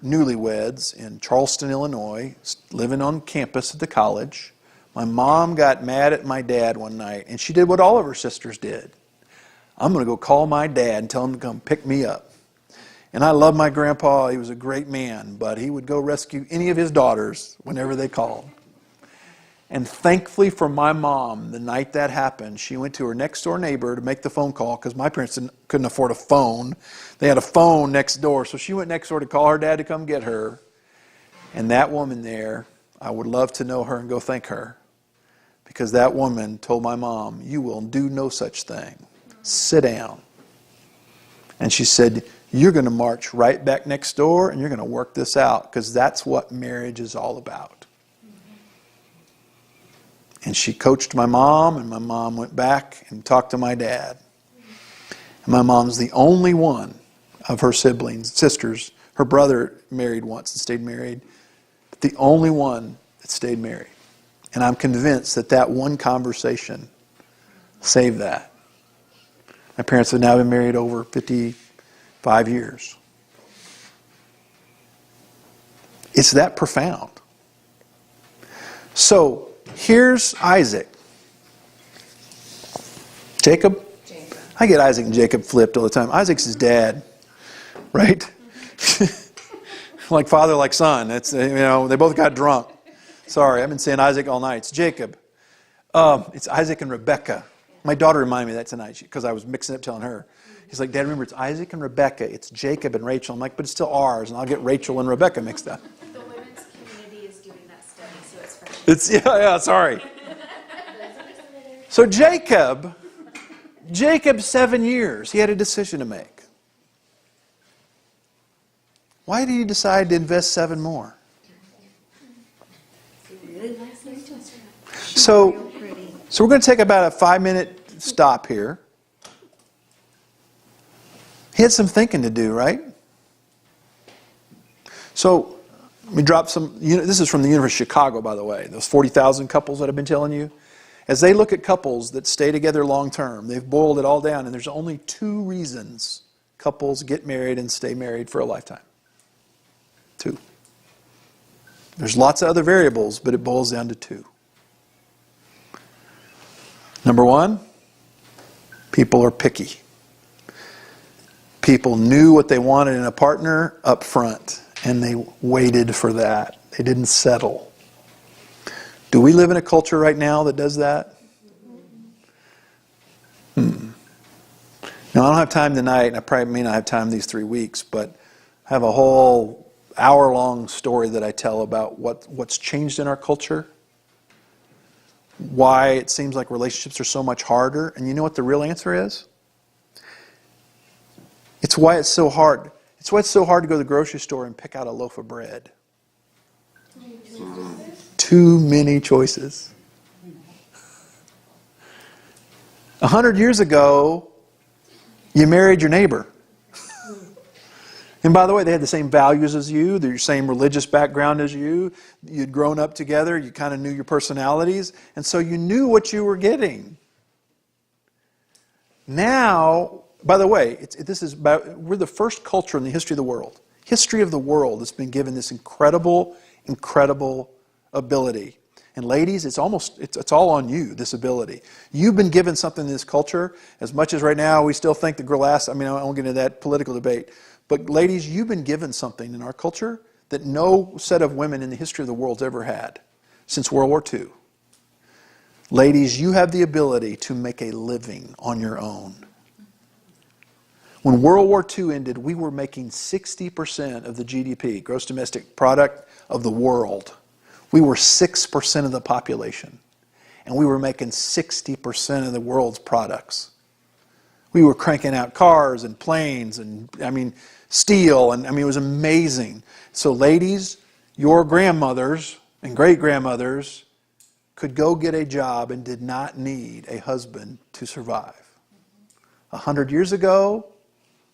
newlyweds in Charleston, Illinois, living on campus at the college, my mom got mad at my dad one night, and she did what all of her sisters did. I'm going to go call my dad and tell him to come pick me up. And I love my grandpa. He was a great man, but he would go rescue any of his daughters whenever they called. And thankfully for my mom, the night that happened, she went to her next door neighbor to make the phone call because my parents couldn't afford a phone. They had a phone next door, so she went next door to call her dad to come get her. And that woman there, I would love to know her and go thank her, because that woman told my mom, "You will do no such thing. Sit down." And she said, you're going to march right back next door and you're going to work this out because that's what marriage is all about. And she coached my mom, and my mom went back and talked to my dad. And my mom's the only one of her sisters. Her brother married once and stayed married. But the only one that stayed married. And I'm convinced that that one conversation saved that. My parents have now been married over 55 years. It's that profound. So, here's Isaac. Jacob? I get Isaac and Jacob flipped all the time. Isaac's his dad, right? Like father, like son. It's, they both got drunk. Sorry, I've been saying Isaac all night. It's Jacob. It's Isaac and Rebecca. My daughter reminded me of that tonight because I was mixing up telling her. He's like, Dad, remember, it's Isaac and Rebecca. It's Jacob and Rachel. I'm like, but it's still ours, and I'll get Rachel and Rebecca mixed up. The women's community is doing that study, so it's fresh. Sorry. So Jacob, 7 years, he had a decision to make. Why did he decide to invest 7 more? So we're going to take about a 5-minute stop here. He had some thinking to do, right? So we drop some. This is from the University of Chicago, by the way. Those 40,000 couples that I've been telling you. As they look at couples that stay together long term, they've boiled it all down, and there's only 2 reasons couples get married and stay married for a lifetime. 2. There's lots of other variables, but it boils down to 2. Number 1, people are picky. People knew what they wanted in a partner up front, and they waited for that. They didn't settle. Do we live in a culture right now that does that? Now, I don't have time tonight, and I probably may not have time these 3 weeks, but I have a whole hour-long story that I tell about what's changed in our culture, why it seems like relationships are so much harder, and you know what the real answer is? It's why it's so hard. It's why it's so hard to go to the grocery store and pick out a loaf of bread. Too many choices. 100 years ago, you married your neighbor. And by the way, they had the same values as you, the same religious background as you. You'd grown up together, you kind of knew your personalities, and so you knew what you were getting. Now, by the way, we're the first culture in the history of the world that's been given this incredible ability. And ladies, it's all on you, this ability. You've been given something in this culture, as much as right now we still think the girl asked, I won't get into that political debate, but ladies, you've been given something in our culture that no set of women in the history of the world's ever had, since World War II. Ladies, you have the ability to make a living on your own. When World War II ended, we were making 60% of the GDP, gross domestic product, of the world. We were 6% of the population. And we were making 60% of the world's products. We were cranking out cars and planes and, steel. And, it was amazing. So ladies, your grandmothers and great-grandmothers could go get a job and did not need a husband to survive. 100 years ago,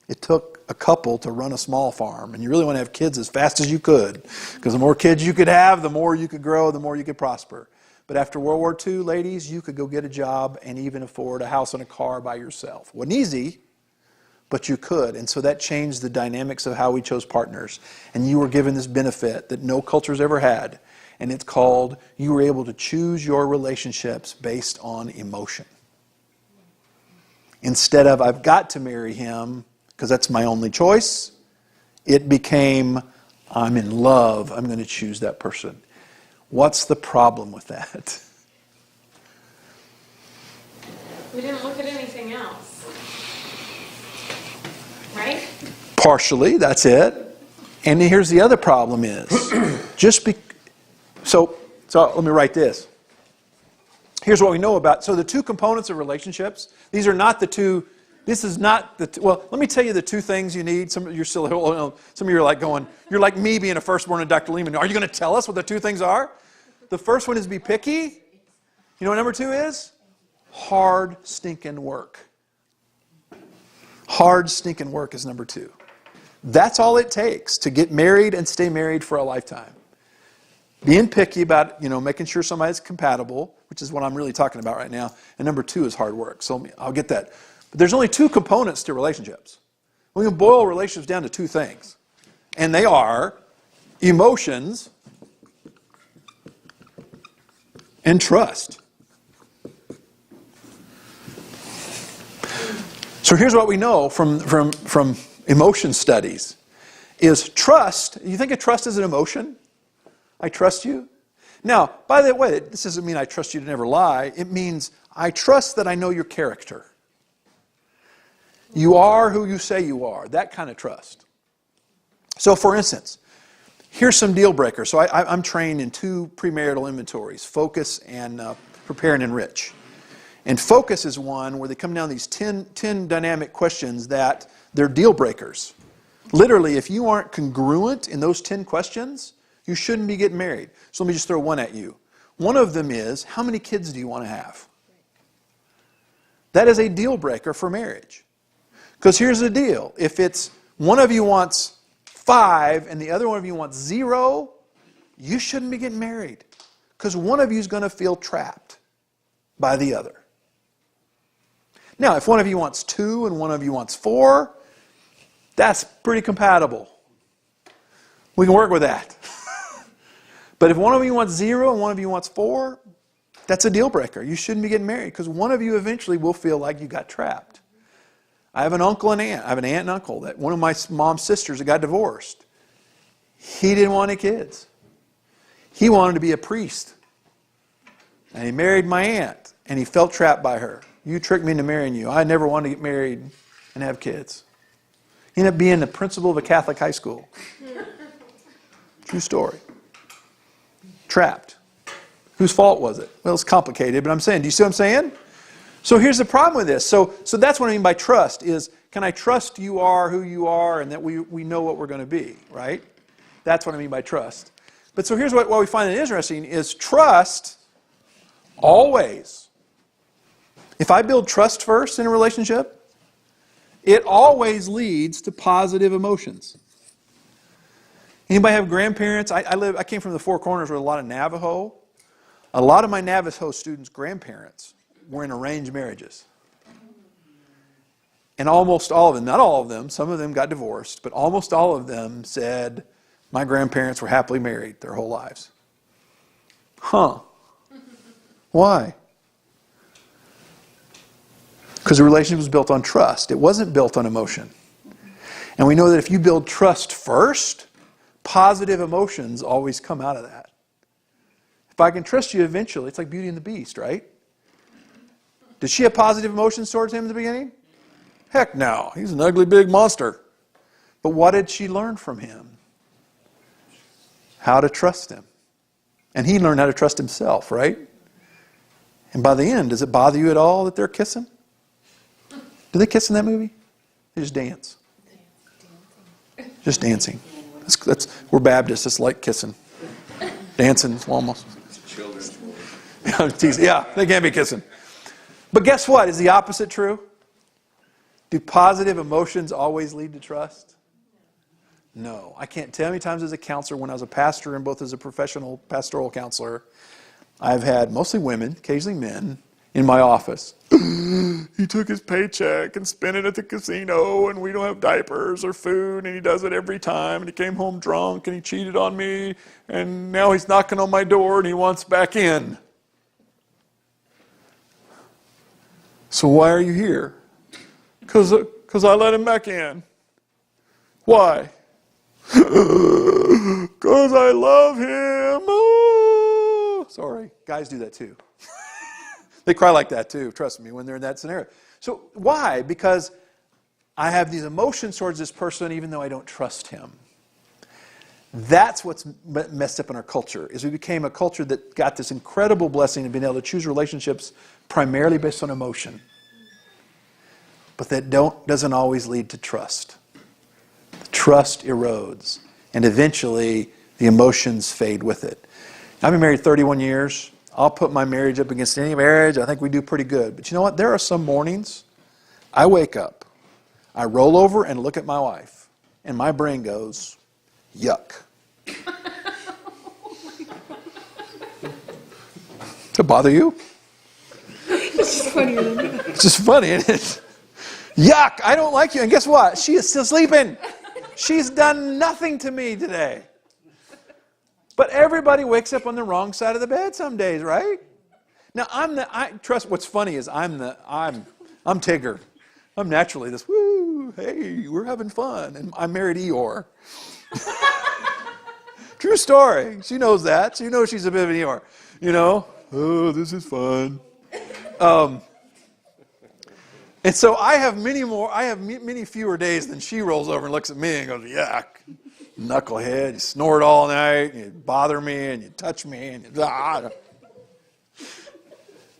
it took a couple to run a small farm. And you really want to have kids as fast as you could. Because the more kids you could have, the more you could grow, the more you could prosper. But after World War II, ladies, you could go get a job and even afford a house and a car by yourself. Wasn't easy, but you could. And so that changed the dynamics of how we chose partners. And you were given this benefit that no culture's ever had. And it's called, you were able to choose your relationships based on emotion. Instead of, I've got to marry him, because that's my only choice, it became, I'm in love, I'm going to choose that person. What's the problem with that? We didn't look at anything else. Right? Partially, that's it. And here's the other problem is, so let me write this. Here's what we know about, so the 2 components of relationships, these are not the 2 This is not well, let me tell you the two things you need. Some of you are still, some of you are like going, you're like me being a firstborn of Dr. Lehman. Are you going to tell us what the two things are? The first one is be picky. You know what number two is? Hard, stinking work. Hard, stinking work is number two. That's all it takes to get married and stay married for a lifetime. Being picky about, making sure somebody's compatible, which is what I'm really talking about right now. And number two is hard work. So I'll get that. But there's only two components to relationships. We can boil relationships down to two things. And they are emotions and trust. So here's what we know from emotion studies is trust. You think of trust as an emotion? I trust you. Now, by the way, this doesn't mean I trust you to never lie. It means I trust that I know your character. You are who you say you are. That kind of trust. So for instance, here's some deal breakers. So I'm trained in two premarital inventories, focus and prepare and enrich. And focus is one where they come down these 10 dynamic questions that they're deal breakers. Literally, if you aren't congruent in those 10 questions, you shouldn't be getting married. So let me just throw one at you. One of them is, how many kids do you want to have? That is a deal breaker for marriage. Because here's the deal. If it's one of you wants 5 and the other one of you wants 0, you shouldn't be getting married. Because one of you is going to feel trapped by the other. Now, if one of you wants 2 and one of you wants 4, that's pretty compatible. We can work with that. But if one of you wants 0 and one of you wants 4, that's a deal breaker. You shouldn't be getting married because one of you eventually will feel like you got trapped. I have an uncle and aunt. I have an aunt and uncle that one of my mom's sisters that got divorced. He didn't want any kids. He wanted to be a priest. And he married my aunt and he felt trapped by her. You tricked me into marrying you. I never wanted to get married and have kids. He ended up being the principal of a Catholic high school. True story. Trapped. Whose fault was it? Well, it's complicated, but I'm saying, do you see what I'm saying? So here's the problem with this. So that's what I mean by trust is, can I trust you are who you are and that we know what we're going to be, right? That's what I mean by trust. But so here's what we find interesting is trust always. If I build trust first in a relationship, it always leads to positive emotions. Anybody have grandparents? I came from the Four Corners with a lot of Navajo. A lot of my Navajo students' grandparents were in arranged marriages. And almost all of them, not all of them, some of them got divorced, but almost all of them said, my grandparents were happily married their whole lives. Huh. Why? Because the relationship was built on trust. It wasn't built on emotion. And we know that if you build trust first, positive emotions always come out of that. If I can trust you eventually, it's like Beauty and the Beast, right? Did she have positive emotions towards him in the beginning? Heck no. He's an ugly big monster. But what did she learn from him? How to trust him. And he learned how to trust himself, right? And by the end, does it bother you at all that they're kissing? Do they kiss in that movie? They just dance. Just dancing. We're Baptists. It's like kissing. Dancing almost. Children's movie. Yeah, they can't be kissing. But guess what? Is the opposite true? Do positive emotions always lead to trust? No. I can't tell how many times as a counselor, when I was a pastor and both as a professional pastoral counselor, I've had mostly women, occasionally men, in my office. He took his paycheck and spent it at the casino and we don't have diapers or food and he does it every time and he came home drunk and he cheated on me and now he's knocking on my door and he wants back in. So why are you here? Because I let him back in. Why? Because I love him. Oh. Sorry, guys do that too. They cry like that too, trust me, when they're in that scenario. So why? Because I have these emotions towards this person even though I don't trust him. That's what's messed up in our culture, is we became a culture that got this incredible blessing of being able to choose relationships primarily based on emotion. but that doesn't always lead to trust. Trust erodes, and eventually the emotions fade with it. I've been married 31 years. I'll put my marriage up against any marriage. I think we do pretty good. But you know what? There are some mornings I wake up, I roll over and look at my wife, and my brain goes, yuck. Does it bother you? It's just funnier than that. It's just funny, isn't it? Yuck, I don't like you. And guess what? She is still sleeping. She's done nothing to me today. But everybody wakes up on the wrong side of the bed some days, right? Now, trust what's funny is I'm Tigger. I'm naturally this, woo, hey, we're having fun. And I married Eeyore. True story. She knows that. She knows she's a bit of an Eeyore. You know, oh, this is fun. And so I have many fewer days than she rolls over and looks at me and goes, yuck, knucklehead, you snort all night, you bother me, and you touch me, and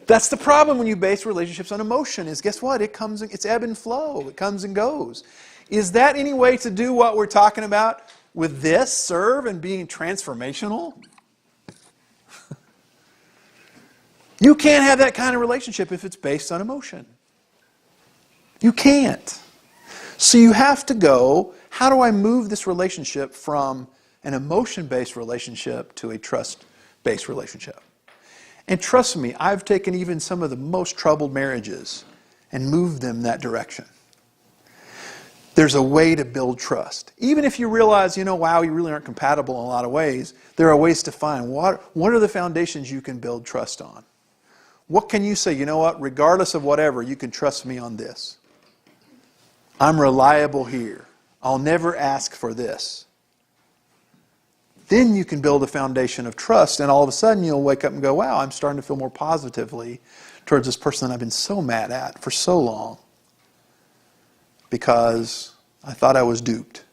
That's the problem when you base relationships on emotion, is guess what? It's ebb and flow. It comes and goes. Is that any way to do what we're talking about with this, serve and being transformational? You can't have that kind of relationship if it's based on emotion. You can't. So you have to go, how do I move this relationship from an emotion-based relationship to a trust-based relationship? And trust me, I've taken even some of the most troubled marriages and moved them that direction. There's a way to build trust. Even if you realize, wow, you really aren't compatible in a lot of ways, there are ways to find what are the foundations you can build trust on. What can you say, you know what, regardless of whatever, you can trust me on this. I'm reliable here. I'll never ask for this. Then you can build a foundation of trust, and all of a sudden you'll wake up and go, wow, I'm starting to feel more positively towards this person that I've been so mad at for so long because I thought I was duped,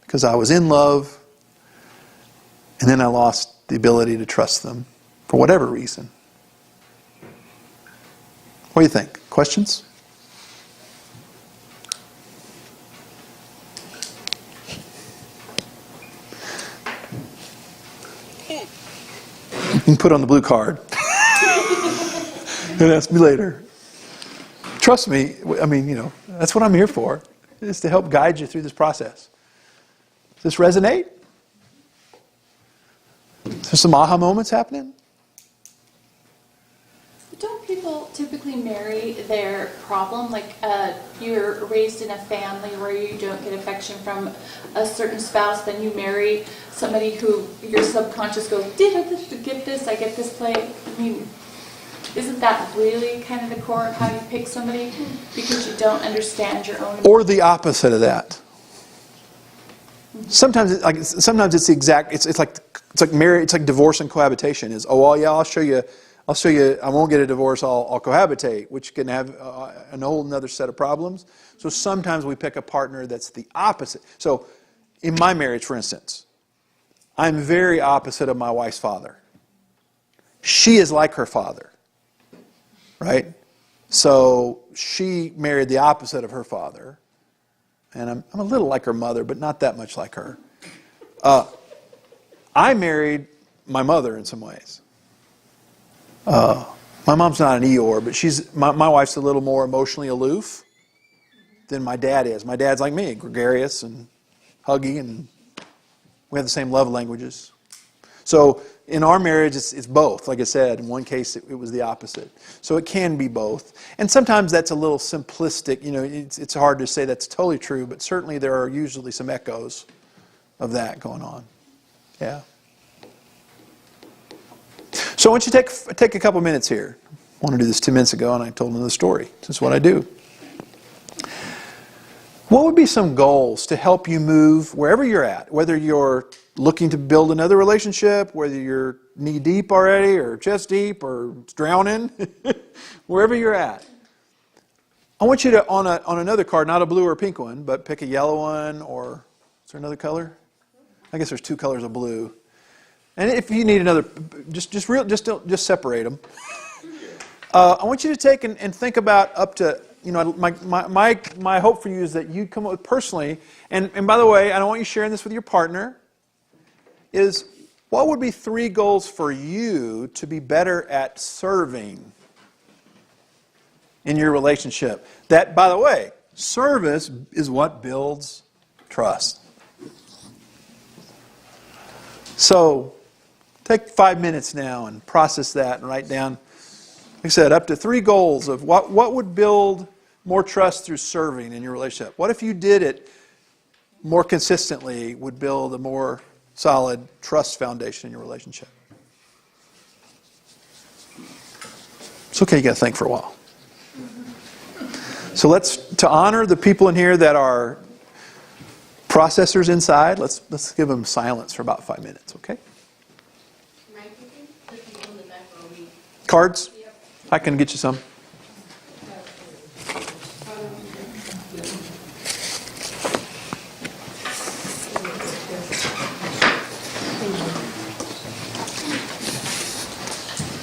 because I was in love, and then I lost the ability to trust them for whatever reason. What do you think? Questions? You can put on the blue card and ask me later. Trust me, that's what I'm here for, is to help guide you through this process. Does this resonate? Is there some aha moments happening? Don't people typically marry their problem? Like you're raised in a family where you don't get affection from a certain spouse, then you marry somebody who your subconscious goes, did I get this? I get this play. I mean, isn't that really kind of the core of how you pick somebody? Because you don't understand your own. Or the opposite of that. Sometimes it's the exact. It's like marriage. It's like divorce and cohabitation. I'll show you. I won't get a divorce. I'll cohabitate, which can have a whole other set of problems. So sometimes we pick a partner that's the opposite. So in my marriage, for instance, I'm very opposite of my wife's father. She is like her father, right? So she married the opposite of her father, and I'm a little like her mother, but not that much like her. I married my mother in some ways. My mom's not an Eeyore, but my wife's a little more emotionally aloof than my dad is. My dad's like me, gregarious and huggy, and we have the same love languages. So in our marriage, it's both. Like I said, in one case, it was the opposite. So it can be both. And sometimes that's a little simplistic. It's hard to say that's totally true, but certainly there are usually some echoes of that going on. Yeah. So I want you to take a couple minutes here. I wanted to do this 2 minutes ago, and I told another story. This is what I do. What would be some goals to help you move wherever you're at, whether you're looking to build another relationship, whether you're knee deep already or chest deep or drowning, wherever you're at. I want you to, on another card, not a blue or a pink one, but pick a yellow one, or is there another color? I guess there's 2 colors of blue. And if you need another, just separate them. I want you to take and think about up to my hope for you is that you come up with personally, and by the way, I don't want you sharing this with your partner, is what would be 3 goals for you to be better at serving in your relationship? That, by the way, service is what builds trust. So take 5 minutes now and process that and write down, like I said, up to 3 goals of what would build more trust through serving in your relationship. What if you did it more consistently would build a more solid trust foundation in your relationship? It's okay, you got to think for a while. So to honor the people in here that are processors inside, let's give them silence for about 5 minutes, okay? Cards? I can get you some.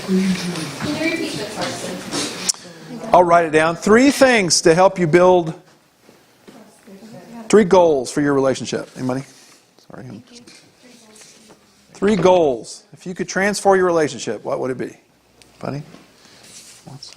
Can you repeat the question? I'll write it down. 3 things to help you build 3 goals for your relationship. Anybody? Sorry. 3 goals. If you could transform your relationship, what would it be? Buddy? What's